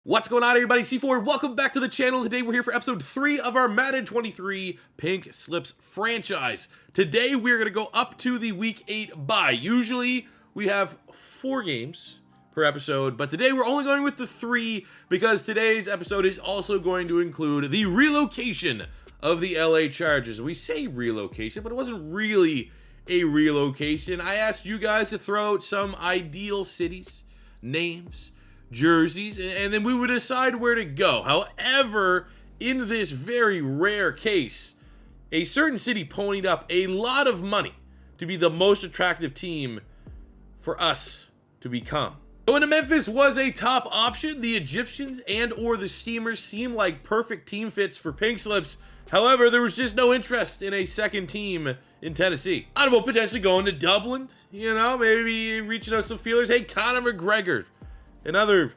What's going on, everybody? C4, welcome back to the channel. Today we're here for episode 3 of our Madden 23 Pink Slips franchise. Today we're going to go up to the Week 8 bye. Usually we have 4 games per episode, but today we're only going with the 3 because today's episode is also going to include the relocation of the LA Chargers. We say relocation, but it wasn't really a relocation. I asked you guys to throw out some ideal cities, names, jerseys, and then we would decide where to go. However, in this very rare case, a certain city ponied up a lot of money to be the most attractive team for us to become. Going to Memphis was a top option. The Egyptians and or the Steamers seemed like perfect team fits for Pink Slips. However, there was just no interest in a second team in Tennessee. I don't know, potentially going to Dublin, maybe reaching out some feelers. Hey, Conor McGregor and other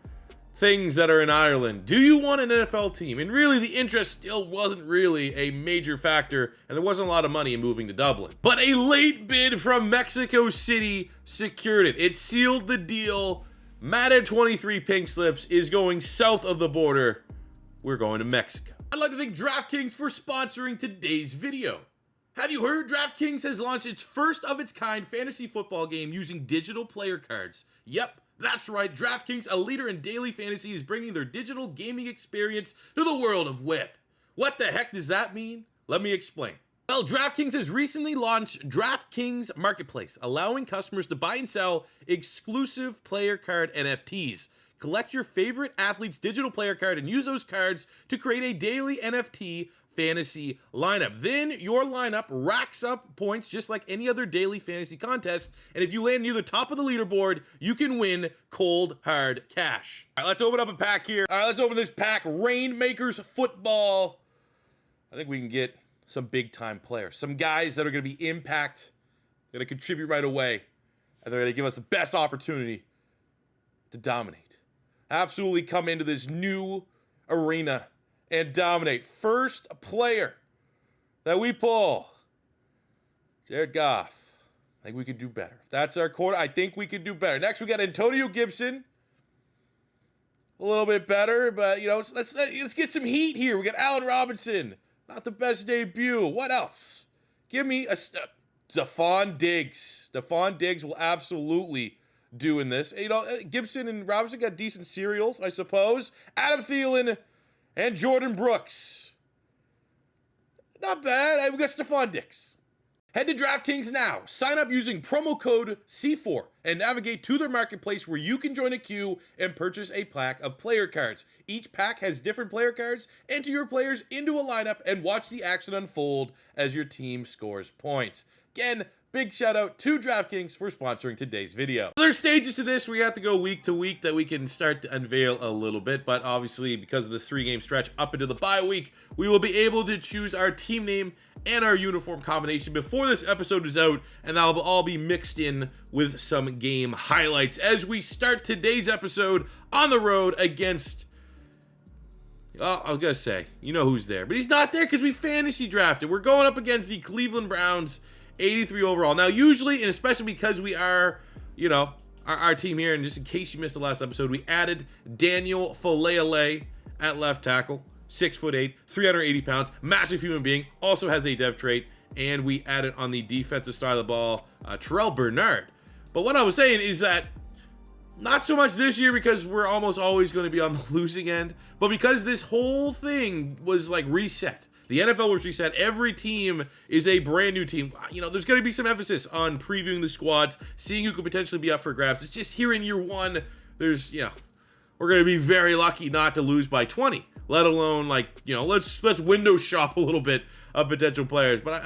things that are in Ireland. Do you want an NFL team? And really, the interest still wasn't really a major factor, and there wasn't a lot of money in moving to Dublin. But a late bid from Mexico City secured it. It sealed the deal. Madden 23 Pink Slips is going south of the border. We're going to Mexico. I'd like to thank DraftKings for sponsoring today's video. Have you heard? DraftKings has launched its first of its kind fantasy football game using digital player cards. Yep. That's right, DraftKings, a leader in daily fantasy, is bringing their digital gaming experience to the world of Whip. What the heck does that mean? Let me explain. Well, DraftKings has recently launched DraftKings Marketplace, allowing customers to buy and sell exclusive player card NFTs. Collect your favorite athlete's digital player card and use those cards to create a daily NFT fantasy lineup. Then your lineup racks up points just like any other daily fantasy contest, and if you land near the top of the leaderboard, you can win cold hard cash. All right, let's open up a pack here. All right, let's open this pack. Rainmakers football. I think we can get some big time players, some guys that are going to be impact, going to contribute right away, and they're going to give us the best opportunity to dominate. Absolutely come into this new arena and dominate. First player that we pull, Jared Goff. I think we could do better. If that's our quarter, I think we could do better. Next, we got Antonio Gibson. A little bit better, but let's get some heat here. We got Allen Robinson. Not the best debut. What else? Give me a Stephon Diggs. Stephon Diggs will absolutely do in this. Gibson and Robinson got decent serials, I suppose. Adam Thielen and Jordan Brooks. Not bad. We got Stephon Diggs. Head to DraftKings now. Sign up using promo code C4 and navigate to their marketplace where you can join a queue and purchase a pack of player cards. Each pack has different player cards. Enter your players into a lineup and watch the action unfold as your team scores points. Again, big shout out to DraftKings for sponsoring today's video. There's stages to this. We have to go week to week that we can start to unveil a little bit, but obviously because of this 3-game stretch up into the bye week, we will be able to choose our team name and our uniform combination before this episode is out, and that'll all be mixed in with some game highlights as we start today's episode on the road against, well, I was gonna say, you know who's there, but he's not there because we fantasy drafted. We're going up against the Cleveland Browns, 83 overall. Now, usually, and especially because we are, our team here, and just in case you missed the last episode, we added Daniel Falele at left tackle, 6'8", 380 pounds, massive human being, also has a dev trait, and we added on the defensive side of the ball, Terrell Bernard. But what I was saying is that not so much this year because we're almost always going to be on the losing end, but because this whole thing was like reset. The NFL was reset. Every team is a brand new team. There's going to be some emphasis on previewing the squads, seeing who could potentially be up for grabs. It's just here in year one, we're going to be very lucky not to lose by 20, let alone let's window shop a little bit of potential players. But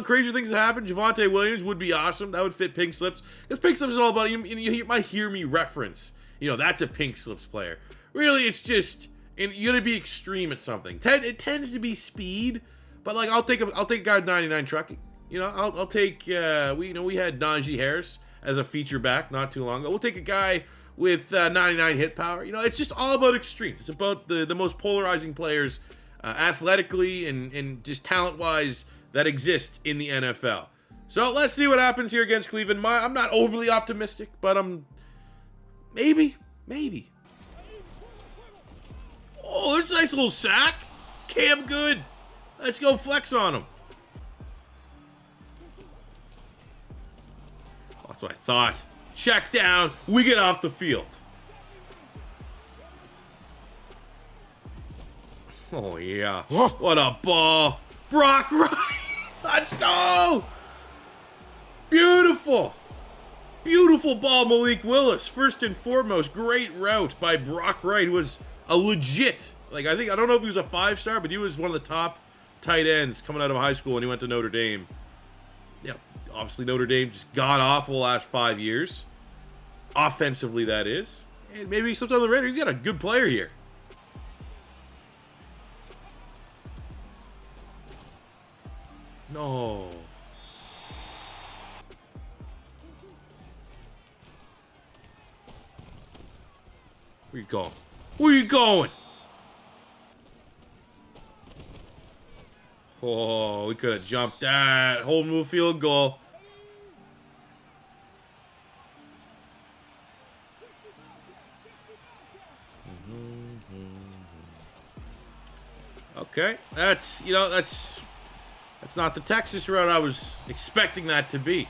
crazier things have happened. Javonte Williams would be awesome. That would fit Pink Slips. Because Pink Slips is all about, you might hear me reference, that's a Pink Slips player. Really, it's just, and you gotta be extreme at something. It tends to be speed, but I'll take a guy with 99 trucking. I'll take we had Najee Harris as a feature back not too long ago. We'll take a guy with 99 hit power. It's just all about extremes. It's about the most polarizing players, athletically and just talent wise, that exist in the NFL. So let's see what happens here against Cleveland. I'm not overly optimistic, but I'm maybe. nice little sack. Cam good. Let's go flex on him. That's what I thought. Check down. We get off the field. Oh, yeah. What a ball. Brock Wright. Let's go. Beautiful. Beautiful ball, Malik Willis. First and foremost, great route by Brock Wright, who was a legit, like, I don't know if he was a 5-star, but he was one of the top tight ends coming out of high school when he went to Notre Dame. Yeah, obviously Notre Dame just got awful the last 5 years. Offensively, that is. And maybe sometime on the radar, you got a good player here. No. Where you going? Where you going? Oh, we could have jumped that. Whole new field goal. Okay, that's not the Texas route I was expecting that to be.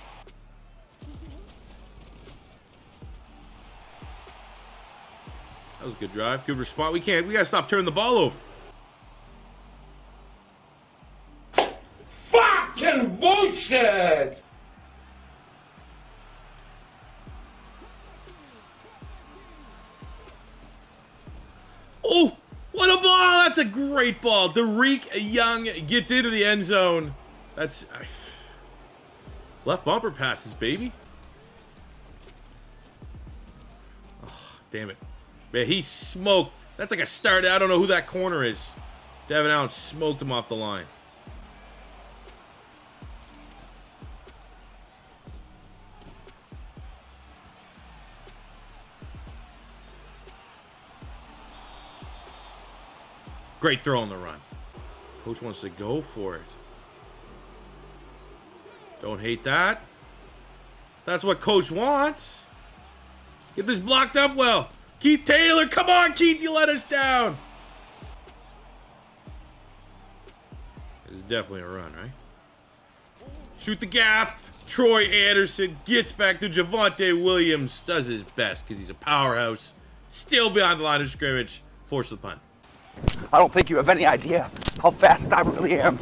That was a good drive, good response. We gotta stop turning the ball over. Fucking bullshit! Oh, what a ball! That's a great ball. Derek Young gets into the end zone. That's left bumper passes, baby. Oh, damn it. Man, he smoked. That's like a start. I don't know who that corner is. Devin Allen smoked him off the line. Great throw on the run. Coach wants to go for it. Don't hate that. That's what Coach wants. Get this blocked up well. Keith Taylor, come on, Keith, you let us down. This is definitely a run, right? Shoot the gap. Troy Anderson gets back to Javonte Williams. Does his best because he's a powerhouse. Still behind the line of scrimmage. Force the punt. I don't think you have any idea how fast I really am.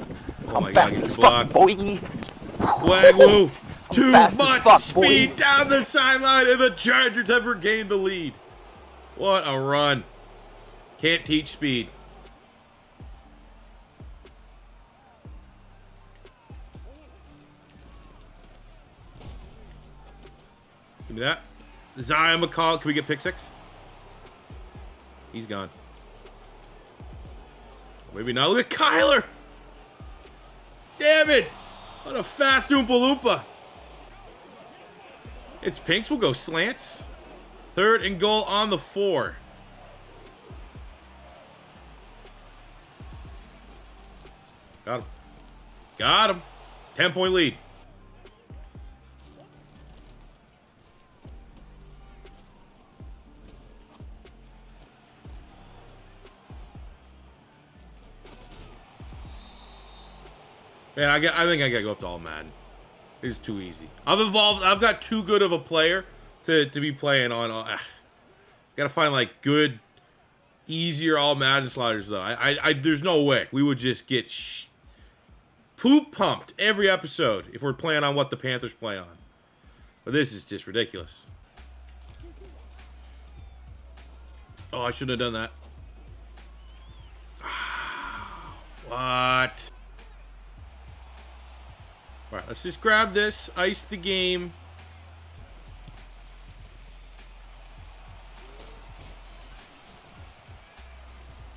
Oh I'm fast as fuck, boy. Swagwoo. Too much fuck, speed boy. down the sideline, and the Chargers have regained the lead. What a run. Can't teach speed. Give me that. Zion McCall. Can we get pick 6? He's gone. Maybe not. Look at Kyler. Damn it. What a fast Oompa Loompa. It's Pinks. We'll go slants. 3rd and goal on the 4. Got him. Got him. 10-point lead. Man, I think I gotta go up to all Madden. It's too easy. I've got too good of a player to be playing on. Gotta find like good, easier all Madden sliders though. There's no way we would just get poop pumped every episode if we're playing on what the Panthers play on. But this is just ridiculous. Oh, I shouldn't have done that. What? All right, let's just grab this, ice the game.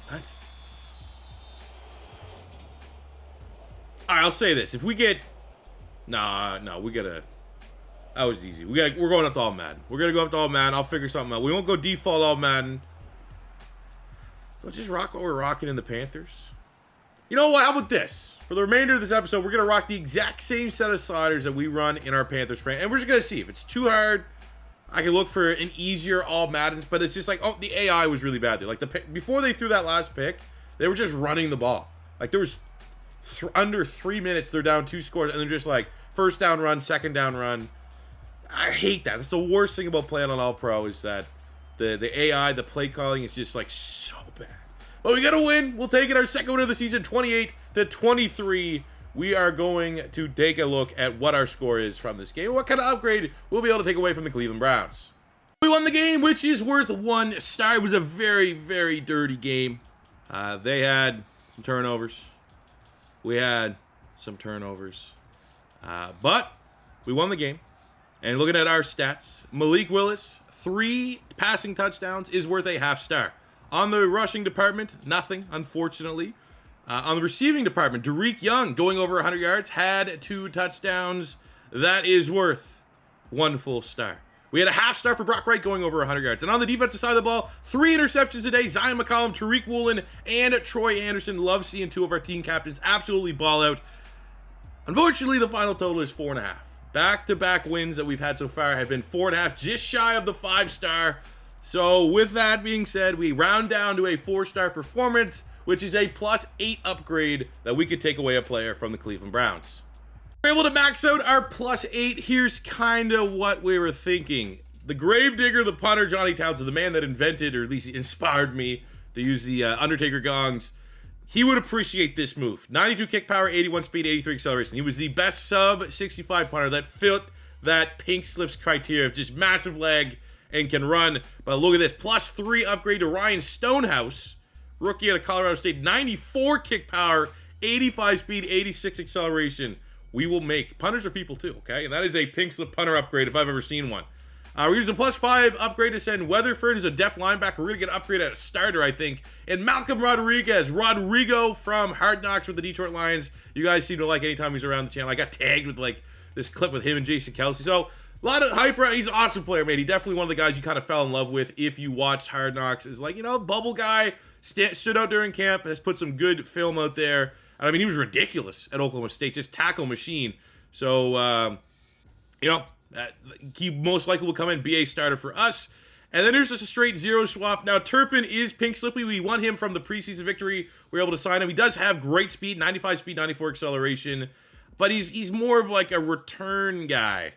What? All right, I'll say this: if we get, no, we gotta. That was easy. We're going up to all Madden. We're gonna go up to all Madden. I'll figure something out. We won't go default all Madden. Don't just rock what we're rocking in the Panthers. You know what? How about this? For the remainder of this episode, we're going to rock the exact same set of sliders that we run in our Panthers frame. And we're just going to see. If it's too hard, I can look for an easier all Maddens. But it's just like, oh, the AI was really bad there. Like, before they threw that last pick, They were just running the ball. Like, there was under 3 minutes, they're down 2 scores, and they're just like, first down run, second down run. I hate that. That's the worst thing about playing on All-Pro is that the AI, the play calling is just, like, so bad. But we got to win. We'll take it. Our second win of the season, 28-23. We are going to take a look at what our score is from this game. What kind of upgrade we'll be able to take away from the Cleveland Browns. We won the game, which is worth 1 star. It was a very, very dirty game. They had some turnovers. We had some turnovers. But we won the game. And looking at our stats, Malik Willis, 3 passing touchdowns is worth a half star. On the rushing department, nothing, unfortunately. On the receiving department, Derek Young, going over 100 yards, had 2 touchdowns. That is worth 1 full star. We had a half star for Brock Wright going over 100 yards. And on the defensive side of the ball, 3 interceptions today. Zion McCollum, Tariq Woolen, and Troy Anderson. Love seeing 2 of our team captains absolutely ball out. Unfortunately, the final total is 4.5. Back-to-back wins that we've had so far have been 4.5, just shy of the 5-star. So with that being said, we round down to a 4-star performance, which is a +8 upgrade that we could take away a player from the Cleveland Browns. We're able to max out our +8. Here's kind of what we were thinking. The gravedigger, the punter, Johnny Townsend, the man that invented, or at least inspired me to use the Undertaker gongs, he would appreciate this move. 92 kick power, 81 speed, 83 acceleration. He was the best sub-65 punter that fit that pink slips criteria of just massive leg and can run. But look at this, +3 upgrade to Ryan Stonehouse, rookie out of Colorado State. 94 kick power, 85 speed, 86 acceleration. We will make. Punters are people too, okay? And that is a pink slip punter upgrade if I've ever seen one. We're using a +5 upgrade to send Weatherford as a depth linebacker. We're going to get an upgrade at a starter, I think. And Malcolm Rodrigo from Hard Knocks with the Detroit Lions. You guys seem to like anytime he's around the channel. I got tagged with like this clip with him and Jason Kelsey. So a lot of hype around. He's an awesome player, man. He's definitely one of the guys you kind of fell in love with if you watched Hard Knocks. Is like, you know, bubble guy, stood out during camp, has put some good film out there. I mean, he was ridiculous at Oklahoma State, just tackle machine. So, you know, he most likely will come in, be a starter for us. And then there's just a straight 0 swap. Now, Turpin is pink slippy. We won him from the preseason victory. We were able to sign him. He does have great speed, 95 speed, 94 acceleration. But he's more of like a return guy,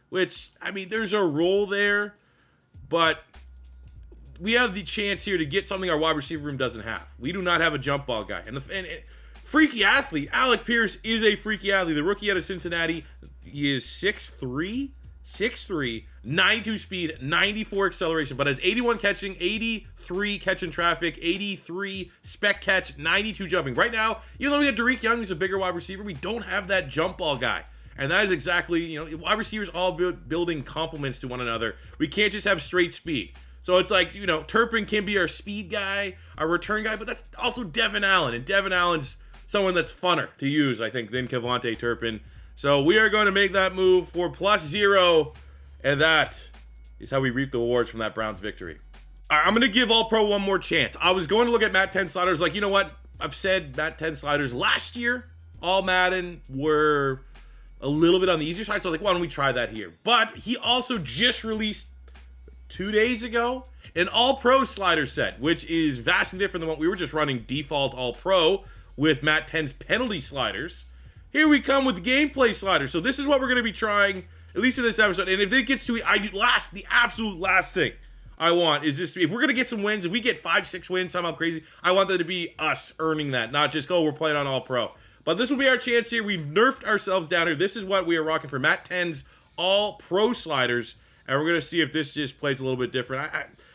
which, I mean, there's a role there. But we have the chance here to get something our wide receiver room doesn't have. We do not have a jump ball guy. And freaky athlete. Alec Pierce is a freaky athlete. The rookie out of Cincinnati. He is 6'3", 92 speed, 94 acceleration, but has 81 catching, 83 catching traffic, 83 spec catch, 92 jumping. Right now, even though we have Derek Young, who's a bigger wide receiver, we don't have that jump ball guy. And that is exactly, you know, wide receivers all building complements to one another. We can't just have straight speed. So it's like, you know, Turpin can be our speed guy, our return guy, but that's also Devin Allen. And Devin Allen's someone that's funner to use, I think, than Kevontae Turpin. So we are going to make that move for +0, and that is how we reap the rewards from that Browns victory. All right, I'm going to give All-Pro one more chance. I was going to look at Matt 10 sliders, like, you know what? I've said Matt 10 sliders last year, all Madden were a little bit on the easier side, so I was like, why don't we try that here? But he also just released 2 days ago an All-Pro slider set, which is vastly different than what we were just running default All-Pro with Matt 10's penalty sliders. Here we come with gameplay sliders. So this is what we're going to be trying, at least in this episode. And if it gets to the absolute last thing I want is this to be, if we're going to get some wins, if we get 5-6 wins, somehow crazy, I want that to be us earning that, not just, oh, we're playing on All-Pro. But this will be our chance here. We've nerfed ourselves down here. This is what we are rocking for Matt 10's All-Pro sliders. And we're going to see if this just plays a little bit different.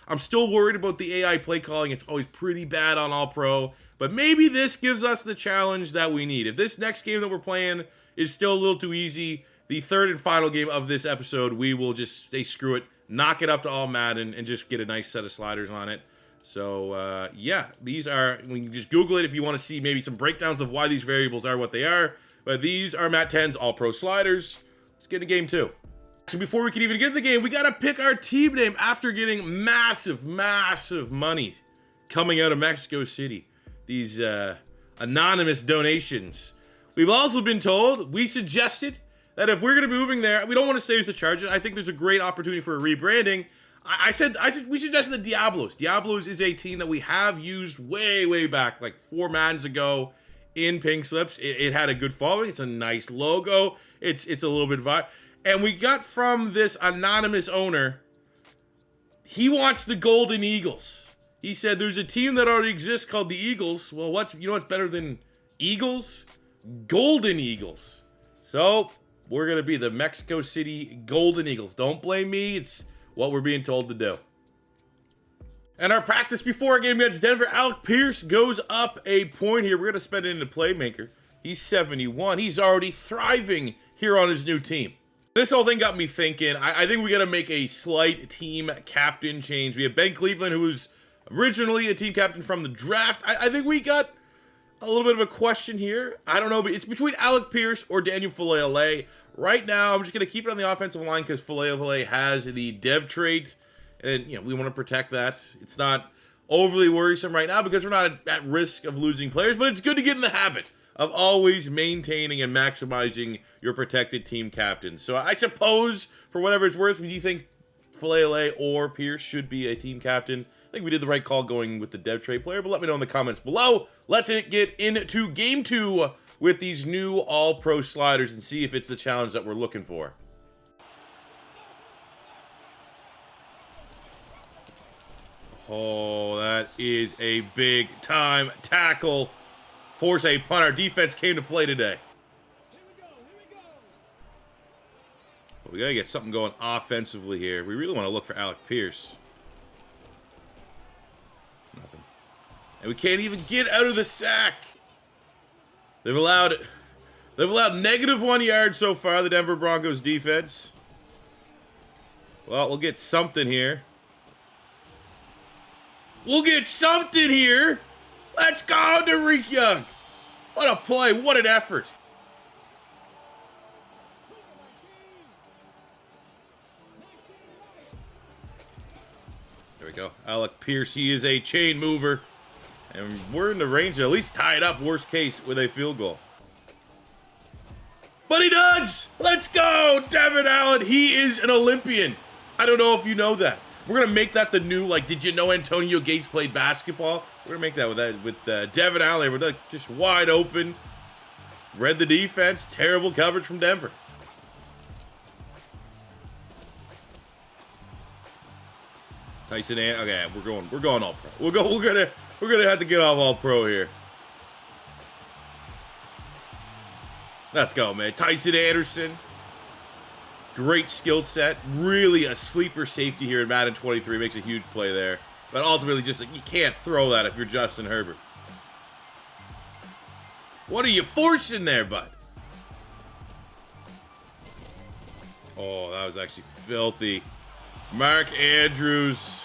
I'm still worried about the AI play calling. It's always pretty bad on All-Pro. But maybe this gives us the challenge that we need. If this next game that we're playing is still a little too easy, the third and final game of this episode, we will just say screw it, knock it up to all Madden, and just get a nice set of sliders on it. So, yeah, these are, when you just Google it if you want to see maybe some breakdowns of why these variables are what they are. But these are Matt 10's All-Pro sliders. Let's get into game 2. So before we can even get to the game, we got to pick our team name after getting massive, massive money coming out of Mexico City. These anonymous donations. We've also been told, we suggested that if we're going to be moving there, we don't want to stay as a Chargers. I think there's a great opportunity for a rebranding. I said we suggested the Diablos. Diablos is a team that we have used way back, like 4 Maddens ago in Pink Slips. It had a good following. It's a nice logo. It's a little bit vibe. And we got from this anonymous owner, he wants the Golden Eagles. He said there's a team that already exists called the Eagles. Well, you know what's better than Eagles? Golden Eagles. So we're gonna be the Mexico City Golden Eagles. Don't blame me. It's what we're being told to do. And our practice before our game against Denver, Alec Pierce goes up a point here. We're going to spend it into Playmaker. He's 71. He's already thriving here on his new team. This whole thing got me thinking. I think we got to make a slight team captain change. We have Ben Cleveland, who was originally a team captain from the draft. I think we got a little bit of a question here. I don't know, but it's between Alec Pierce or Daniel Filet. Right now, I'm just going to keep it on the offensive line because Filet has the dev trait. And, you know, we want to protect that. It's not overly worrisome right now because we're not at risk of losing players, but it's good to get in the habit of always maintaining and maximizing your protected team captain. So I suppose, for whatever it's worth, do you think Filet or Pierce should be a team captain? I think we did the right call going with the dev trade player, but let me know in the comments below. Let's get into Game 2 with these new All-Pro sliders and see if it's the challenge that we're looking for. Oh, that is a big-time tackle. Force a punt. Our defense came to play today. But we got to get something going offensively here. We really want to look for Alec Pierce. Nothing. And we can't even get out of the sack. They've allowed -1 yard so far, the Denver Broncos defense. Well, we'll get something here. We'll get something here. Let's go, Derek Young. What a play. What an effort. There we go. Alec Pierce, he is a chain mover. And we're in the range to at least tie it up, worst case, with a field goal. But he does! Let's go! Devin Allen, he is an Olympian. I don't know if you know that. We're going to make that the new, like, did you know Antonio Gates played basketball? We're going to make that with Devin Allen. We're like, just wide open. Read the defense. Terrible coverage from Denver. Tyson, okay, we're going all pro. We're gonna have to get off all pro here. Let's go, man. Tyson Anderson. Great skill set. Really a sleeper safety here in Madden 23. Makes a huge play there. But ultimately, just like, you can't throw that if you're Justin Herbert. What are you forcing there, bud? Oh, that was actually filthy. Mark Andrews.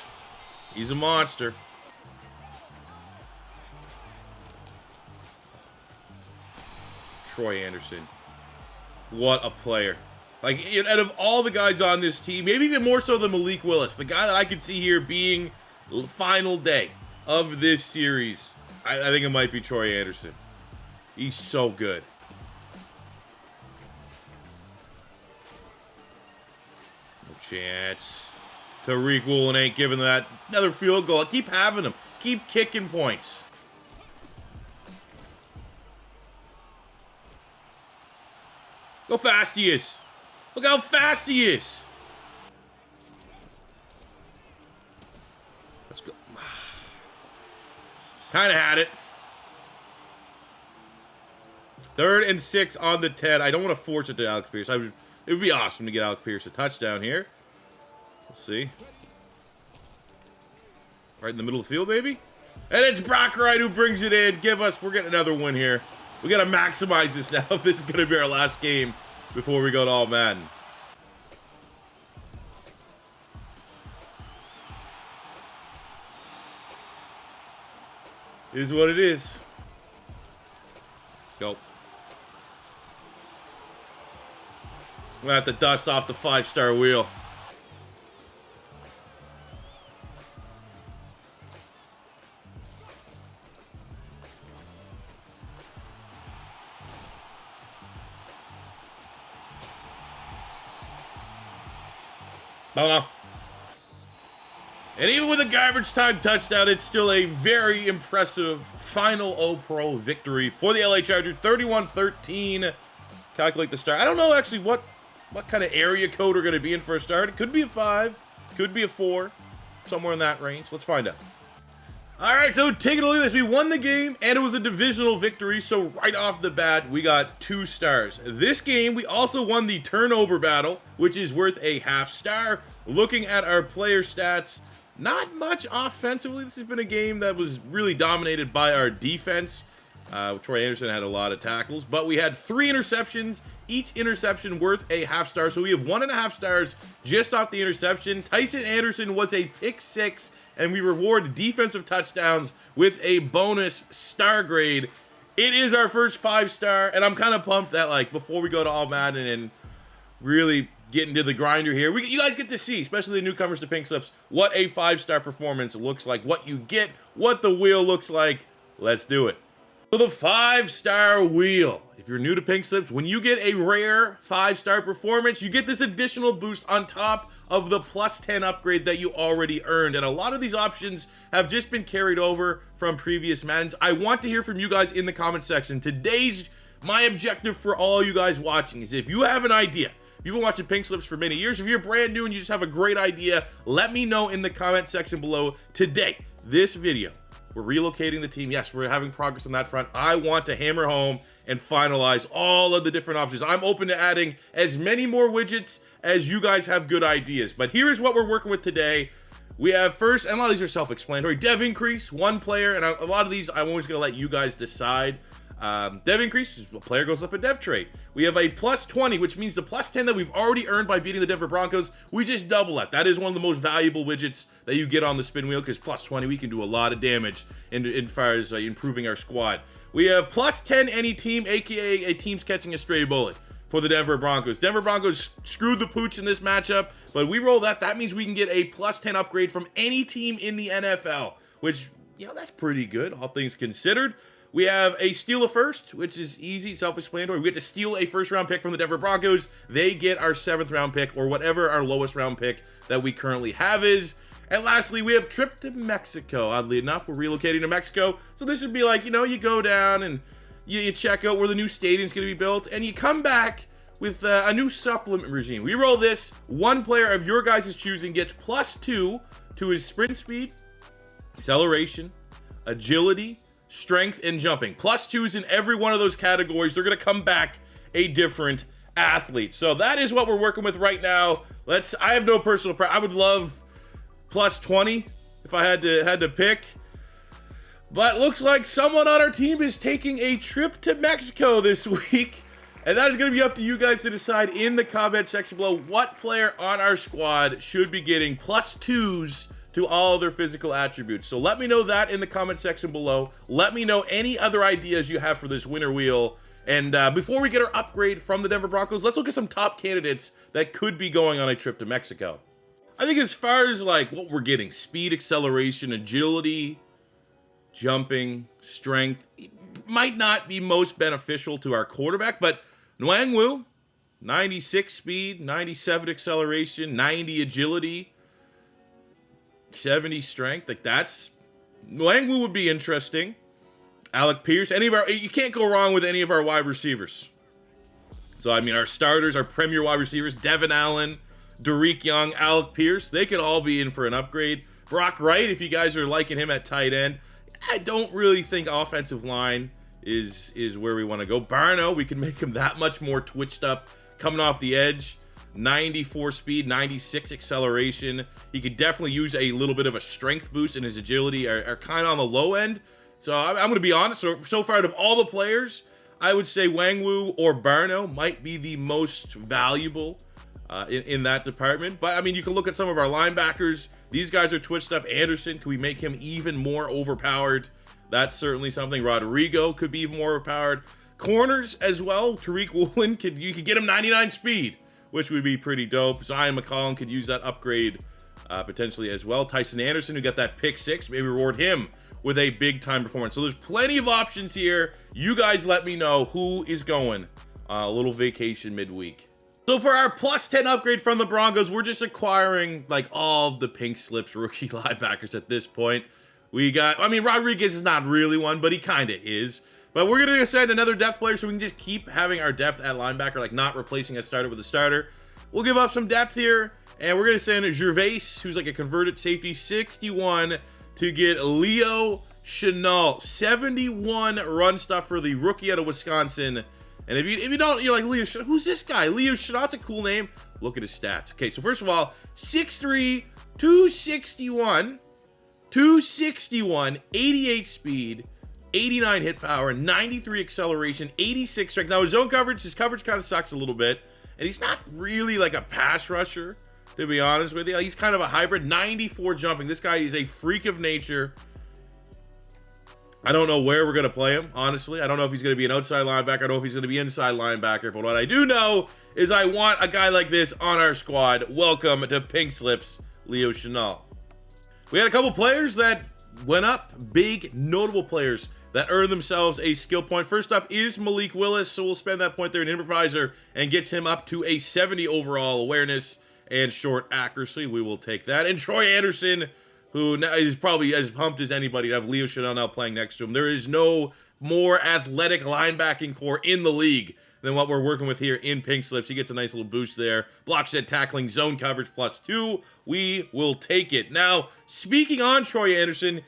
He's a monster. Troy Anderson. What a player. Like, out of all the guys on this team, maybe even more so than Malik Willis, the guy that I could see here being the final day of this series, I think it might be Troy Anderson. He's so good. No chance. Tariq Woolen ain't giving that another field goal. Keep having them. Keep kicking points. Look how fast he is. Look how fast he is. Let's go. Kind of had it. 3rd and 6 on the 10. I don't want to force it to Alec Pierce. It would be awesome to get Alec Pierce a touchdown here. We'll see. Right in the middle of the field, maybe? And it's Brock Wright who brings it in. We're getting another win here. We got to maximize this now if this is going to be our last game before we go to All Madden. It is what it is. Go. I'm going to have to dust off the 5-star wheel. No. And even with a garbage time touchdown, it's still a very impressive final All-Pro victory for the LA Chargers, 31-13. Calculate the start. I don't know actually what kind of area code we're going to be in for a start. It could be a 5, could be a 4, somewhere in that range. Let's find out. All right, so taking a look at this, we won the game, and it was a divisional victory, so right off the bat, we got 2 stars. This game, we also won the turnover battle, which is worth a half star. Looking at our player stats, not much offensively. This has been a game that was really dominated by our defense. Troy Anderson had a lot of tackles, but we had 3 interceptions, each interception worth a half star, so we have 1.5 stars just off the interception. Tyson Anderson was a pick 6, and we reward defensive touchdowns with a bonus star grade. It is our first 5-star, and I'm kind of pumped that, like, before we go to All Madden and really get into the grinder here, you guys get to see, especially the newcomers to Pink Slips, what a 5-star performance looks like, what you get, what the wheel looks like. Let's do it. So the 5-star wheel. If you're new to Pink Slips, when you get a rare 5-star performance, you get this additional boost on top of the +10 upgrade that you already earned. And a lot of these options have just been carried over from previous Maddens. I want to hear from you guys in the comment section. My objective for all you guys watching is, if you have an idea, if you've been watching Pink Slips for many years, if you're brand new and you just have a great idea, let me know in the comment section below. Today, this video, we're relocating the team. Yes, we're having progress on that front. I want to hammer home and finalize all of the different options. I'm open to adding as many more widgets as you guys have good ideas. But here is what we're working with today. We have first, and a lot of these are self-explanatory, dev increase, 1 player, and a lot of these I'm always going to let you guys decide. Dev increase, a player goes up a dev trait. We have a +20, which means the +10 that we've already earned by beating the Denver Broncos, we just double that. That is one of the most valuable widgets that you get on the spin wheel, because +20, we can do a lot of damage in far as improving our squad. We have +10 any team, aka a team's catching a stray bullet for the Denver Broncos. Denver Broncos screwed the pooch in this matchup, but we roll that. That means we can get a +10 upgrade from any team in the NFL, which, you know, that's pretty good, all things considered. We have a steal a first, which is easy, self-explanatory. We get to steal a first-round pick from the Denver Broncos. They get our 7th-round pick, or whatever our lowest-round pick that we currently have is. And lastly, we have trip to Mexico. Oddly enough, we're relocating to Mexico. So this would be like, you know, you go down and you check out where the new stadium's going to be built, and you come back with a new supplement regime. We roll this. 1 player of your guys' choosing gets +2 to his sprint speed, acceleration, agility, strength, and jumping. +2s in every one of those categories. They're going to come back a different athlete. So that is what we're working with right now. I have no personal I would love +20 if I had to pick. But looks like someone on our team is taking a trip to Mexico this week. And that is going to be up to you guys to decide in the comment section below what player on our squad should be getting +2s to all of their physical attributes. So let me know that in the comment section below. Let me know any other ideas you have for this winner wheel. And before we get our upgrade from the Denver Broncos, let's look at some top candidates that could be going on a trip to Mexico. I think as far as like what we're getting, speed, acceleration, agility, jumping, strength, might not be most beneficial to our quarterback, but Nwangwu, 96 speed, 97 acceleration, 90 agility, 70 strength, like that's, Nwangwu would be interesting. Alec Pierce, you can't go wrong with any of our wide receivers. So I mean, our starters, our premier wide receivers, Devin Allen, Derek Young, Alec Pierce, they could all be in for an upgrade. Brock Wright, if you guys are liking him at tight end. I don't really think offensive line is where we want to go. Barno, we can make him that much more twitched up coming off the edge. 94 speed, 96 acceleration. He could definitely use a little bit of a strength boost, and his agility are kind of on the low end. So I'm going to be honest, so far out of all the players, I would say Nwangwu or Barno might be the most valuable in that department. But I mean, you can look at some of our linebackers. These guys are twitched up. Anderson, can we make him even more overpowered? That's certainly something. Rodrigo could be even more overpowered. Corners as well. Tariq Woolen, you could get him 99 speed, which would be pretty dope. Zion McCollum could use that upgrade potentially as well. Tyson Anderson, who got that pick 6, maybe reward him with a big time performance. So there's plenty of options here. You guys let me know who is going a little vacation midweek. So for our plus 10 upgrade from the Broncos, we're just acquiring like all the pink slips rookie linebackers at this point. We got, I mean, Rodriguez is not really one, but he kind of is. But we're going to send another depth player so we can just keep having our depth at linebacker, like not replacing a starter with a starter. We'll give up some depth here, and we're going to send Gervais, who's like a converted safety, 61 to get Leo Chenal, 71 run stuff for the rookie out of Wisconsin. And if you don't, you're like, Leo, who's this guy? Leo Chenal's a cool name. Look at his stats. Okay, so first of all, 6'3", 261, 88 speed, 89 hit power, 93 acceleration, 86 strength. Now his zone coverage, his coverage kind of sucks a little bit. And he's not really like a pass rusher, to be honest with you. He's kind of a hybrid, 94 jumping. This guy is a freak of nature. I don't know where we're going to play him, honestly. I don't know if he's going to be an outside linebacker. I don't know if he's going to be inside linebacker. But what I do know is I want a guy like this on our squad. Welcome to Pink Slips, Leo Chenal. We had a couple players that went up. Big, notable players that earned themselves a skill point. First up is Malik Willis. So we'll spend that point there in improviser and gets him up to a 70 overall awareness and short accuracy. We will take that. And Troy Anderson, who now is probably as pumped as anybody to have Leo Chenal now playing next to him. There is no more athletic linebacking core in the league than what we're working with here in Pink Slips. He gets a nice little boost there. Block set tackling, zone coverage +2. We will take it. Now, speaking on Troy Anderson,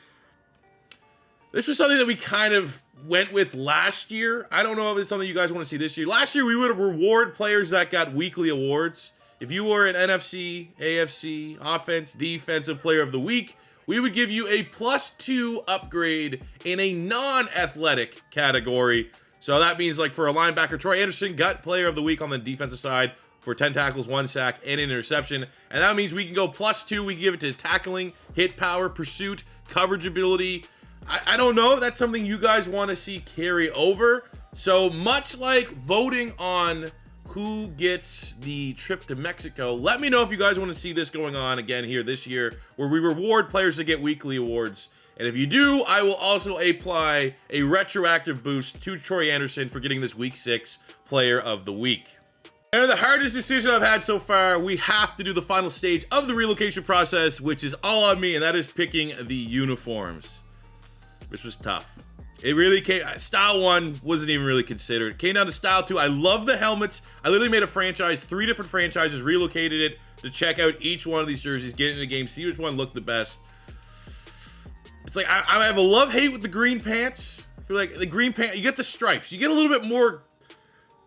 this was something that we kind of went with last year. I don't know if it's something you guys want to see this year. Last year, we would reward players that got weekly awards. If you were an NFC, AFC, offense, defensive player of the week, we would give you a +2 upgrade in a non-athletic category. So that means, like, for a linebacker, Troy Anderson got player of the week on the defensive side for 10 tackles, 1 sack, and an interception. And that means we can go +2. We can give it to tackling, hit power, pursuit, coverage ability. I don't know if that's something you guys want to see carry over. So much like voting on who gets the trip to Mexico, let me know if you guys want to see this going on again here this year, where we reward players that get weekly awards. And if you do, I will also apply a retroactive boost to Troy Anderson for getting this week 6 player of the week. And the hardest decision I've had so far, we have to do the final stage of the relocation process, which is all on me, and that is picking the uniforms. Which was tough. It really came, style 1 wasn't even really considered. It came down to style 2. I love the helmets. I literally made a franchise, 3 different franchises, relocated it to check out each one of these jerseys, get in the game, see which one looked the best. It's like, I have a love-hate with the green pants. I feel like the green pants, you get the stripes. You get a little bit more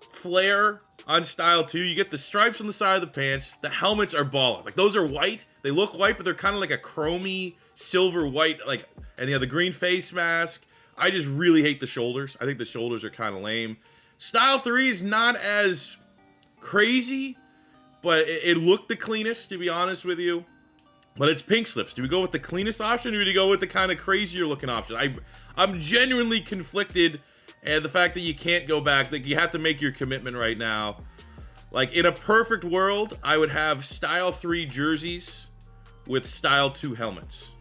flair on style 2. You get the stripes on the side of the pants. The helmets are baller. Like, those are white. They look white, but they're kind of like a chromy, silver white, like, and you have the green face mask. I just really hate the shoulders. I think the shoulders are kind of lame. Style 3 is not as crazy, but it looked the cleanest, to be honest with you. But it's Pink Slips. Do we go with the cleanest option, or do we go with the kind of crazier looking option? I'm genuinely conflicted, and the fact that you can't go back, that you have to make your commitment right now. Like, in a perfect world, I would have Style 3 jerseys with Style 2 helmets.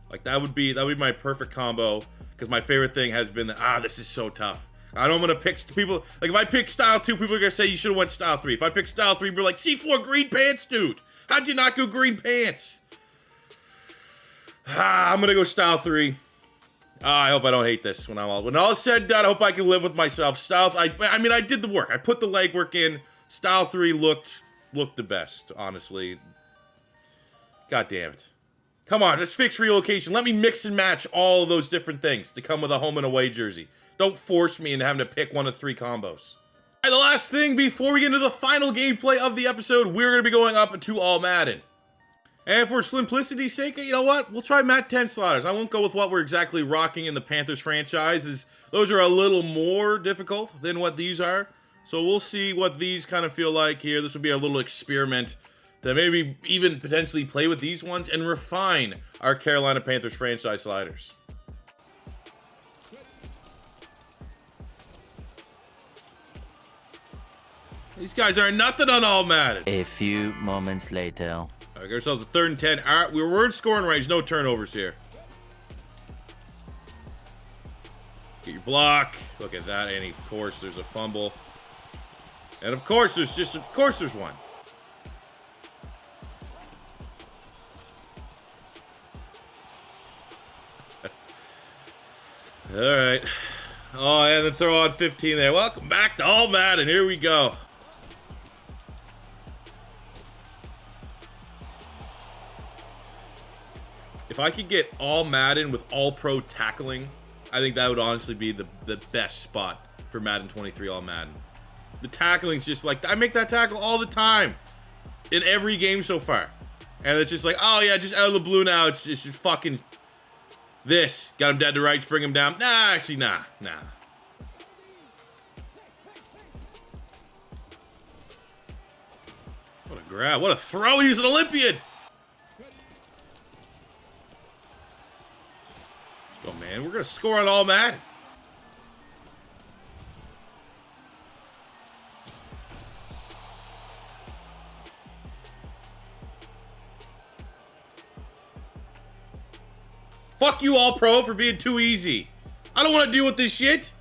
Like, that would be my perfect combo, because my favorite thing has been that, this is so tough. I don't want to pick people, like, if I pick Style 2, people are going to say you should have went Style 3. If I pick Style 3, we're like, C4 green pants, dude. How'd you not go green pants? I'm going to go Style 3. I hope I don't hate this when all is said and done. I hope I can live with myself. I mean, I did the work. I put the legwork in. Style 3 looked the best, honestly. God damn it. Come on, let's fix relocation. Let me mix and match all of those different things to come with a home and away jersey. Don't force me into having to pick one of 3 combos. All right, the last thing before we get into the final gameplay of the episode, we're going to be going up to all Madden. And for simplicity's sake, you know what? We'll try Matt 10 slaughters. I won't go with what we're exactly rocking in the Panthers franchise, as those are a little more difficult than what these are. So we'll see what these kind of feel like here. This will be a little experiment to maybe even potentially play with these ones and refine our Carolina Panthers franchise sliders. These guys are nothing on all Madden. A few moments later. All right, get ourselves a 3rd and 10. All right, we're in scoring range. No turnovers here. Get your block. Look at that. And of course, there's a fumble. And of course there's one. All right. Oh, and then throw on 15 there. Welcome back to All Madden. Here we go. If I could get All Madden with All Pro tackling, I think that would honestly be the best spot for Madden 23 All Madden. The tackling's just like, I make that tackle all the time in every game so far. And it's just like, oh yeah, just out of the blue now, it's just fucking this. Got him dead to rights, bring him down. Nah, actually, nah. What a grab, what a throw, he's an Olympian! Let's go, man, we're gonna score on All Madden. Fuck you, All Pro, for being too easy. I don't want to deal with this shit.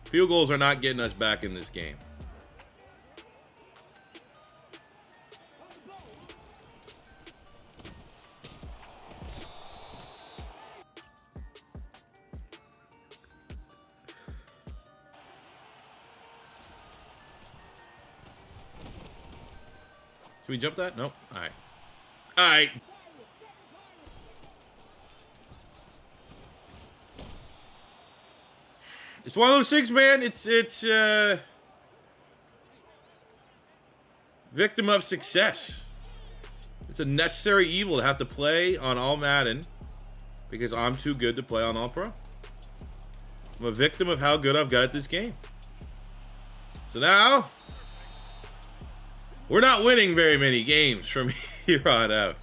Field goals are not getting us back in this game. Can we jump that? Nope. Alright. Alright. It's one of those things, man. It's victim of success. It's a necessary evil to have to play on All Madden because I'm too good to play on All Pro. I'm a victim of how good I've got at this game. So now we're not winning very many games from here on out.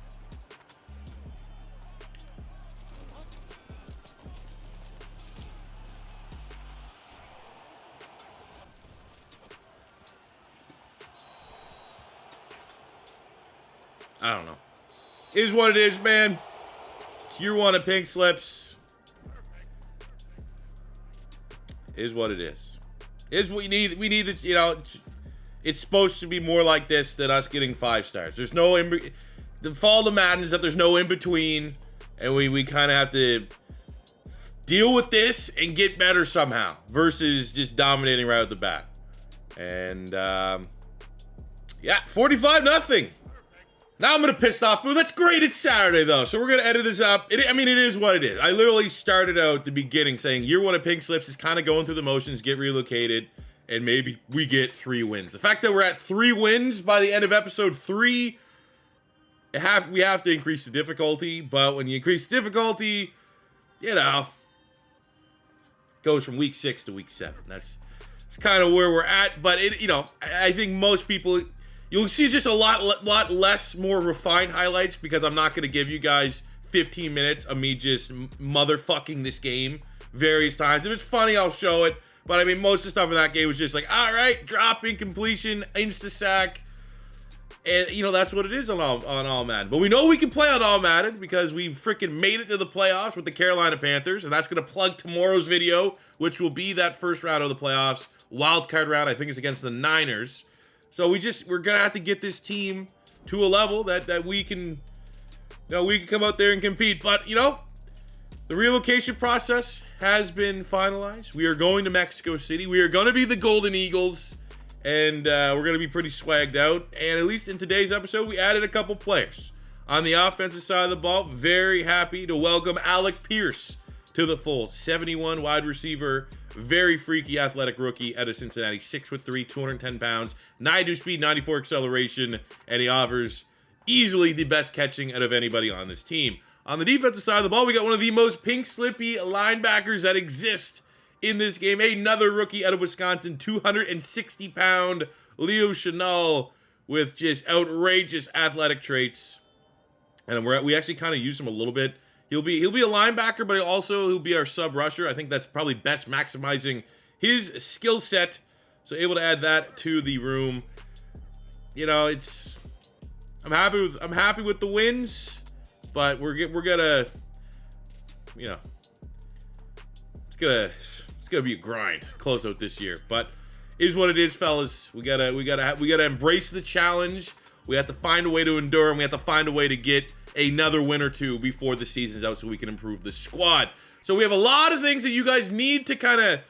I don't know. It is what it is, man. It's year one of pink slips. It is what it is. It is what you need. We need it, you know. It's supposed to be more like this than us getting 5 stars. There's no the fall to Madden is that there's no in between, and we kind of have to deal with this and get better somehow versus just dominating right out the bat. And yeah, 45-0. Now I'm gonna piss off, but that's great. It's Saturday though, so we're gonna edit this up. I mean, it is what it is. I literally started out at the beginning saying year one of pink slips is kind of going through the motions, get relocated, and maybe we get 3 wins. The fact that we're at 3 wins by the end of episode 3, we have to increase the difficulty. But when you increase the difficulty, you know, it goes from week 6 to week 7. That's kind of where we're at. But it, you know, I think most people. You'll see just a lot less more refined highlights because I'm not going to give you guys 15 minutes of me just motherfucking this game various times. If it's funny, I'll show it. But I mean, most of the stuff in that game was just like, all right, dropping, completion, insta-sack. And, you know, that's what it is on All Madden. But we know we can play on All Madden because we freaking made it to the playoffs with the Carolina Panthers. And that's going to plug tomorrow's video, which will be that first round of the playoffs. Wild card round, I think it's against the Niners. So we're gonna have to get this team to a level that we can, you know, we can come out there and compete. But you know, the relocation process has been finalized. We are going to Mexico City. We are going to be the Golden Eagles, and we're going to be pretty swagged out. And at least in today's episode, we added a couple players on the offensive side of the ball. Very happy to welcome Alec Pierce to the fold. 71 wide receiver. Very freaky athletic rookie out of Cincinnati. 6'3", 210 pounds, 92 speed, 94 acceleration, and he offers easily the best catching out of anybody on this team. On the defensive side of the ball, we got one of the most pink slippy linebackers that exist in this game. Another rookie out of Wisconsin, 260-pound Leo Chenal with just outrageous athletic traits. And we actually kind of use him a little bit. He'll be a linebacker, but he'll be our sub rusher. I think that's probably best maximizing his skill set. So able to add that to the room. You know, it's I'm happy with the wins, but we're gonna, you know, it's gonna be a grind close out this year. But is what it is, fellas. We gotta embrace the challenge. We have to find a way to endure, and we have to find a way to get another win or two before the season's out, so we can improve the squad. So we have a lot of things that you guys need to kind of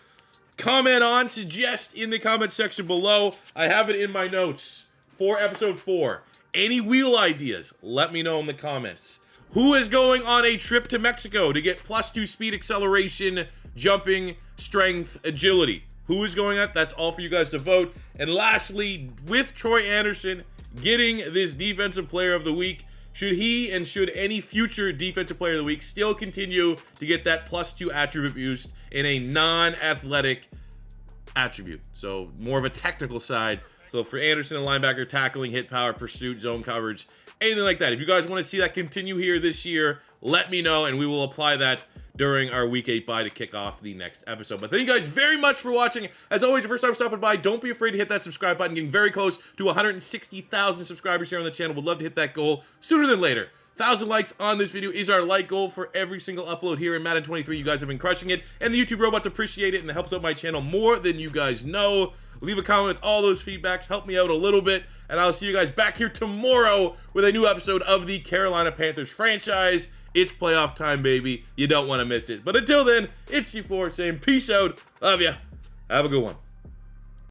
comment on, suggest in the comment section below. I have it in my notes for episode 4. Any wheel ideas, let me know in the comments. Who is going on a trip to Mexico to get +2 speed, acceleration, jumping, strength, agility? Who is going up? That's all for you guys to vote. And lastly, with Troy Anderson getting this Defensive Player of the Week, should he and should any future Defensive Player of the Week still continue to get that +2 attribute boost in a non-athletic attribute? So more of a technical side. So for Anderson, a linebacker, tackling, hit power, pursuit, zone coverage, anything like that. If you guys want to see that continue here this year, let me know, and we will apply that during our Week 8 bye to kick off the next episode. But thank you guys very much for watching. As always, your first time stopping by, don't be afraid to hit that subscribe button. Getting very close to 160,000 subscribers here on the channel. Would love to hit that goal sooner than later. 1,000 likes on this video is our like goal for every single upload here in Madden 23. You guys have been crushing it, and the YouTube robots appreciate it, and it helps out my channel more than you guys know. Leave a comment with all those feedbacks. Help me out a little bit, and I'll see you guys back here tomorrow with a new episode of the Carolina Panthers franchise. It's playoff time, baby. You don't want to miss it. But until then, it's C4 saying peace out. Love ya. Have a good one.